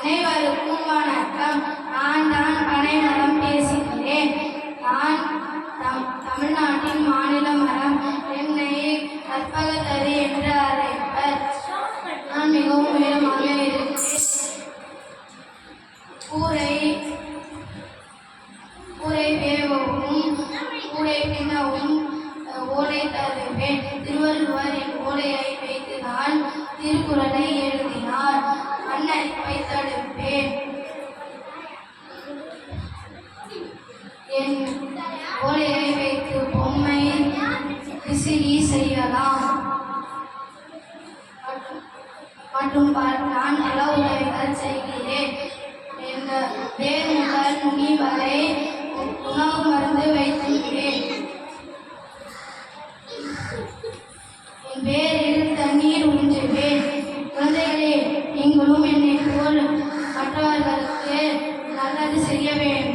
அனைவருக்கும் வணக்கம். நான் தான் பனைமரம் பேசுகிறேன். நான் தமிழ்நாட்டின் மாநில மரம். என்னை கற்பகத்தரு என்று அழைப்பர். நான் மிகவும் உயரமாக இருக்கிறேன். கூரை வேகவும் கூரை பின்னவும் ஓலை தருவேன். திருவள்ளுவர் என் ஓலையை வைத்துதான் திருக்குறளை எழுதினார். மண்ணரிப்பை தடுப்பேன். என் ஓலையை வைத்து பொம்மை விசிறி செய்யலாம். மற்றும் நான் பல உதவிகள் செய்கிறேன். வேர் முதல் நுனி வரை உணவு மருந்து வைத்துள்ளேன். என் வேரில் தண்ணீர் உறிஞ்சுவேன். குழந்தைகளே, நீங்களும் என்னை போல் மற்றவர்களுக்கு நல்லது செய்ய வேண்டும்.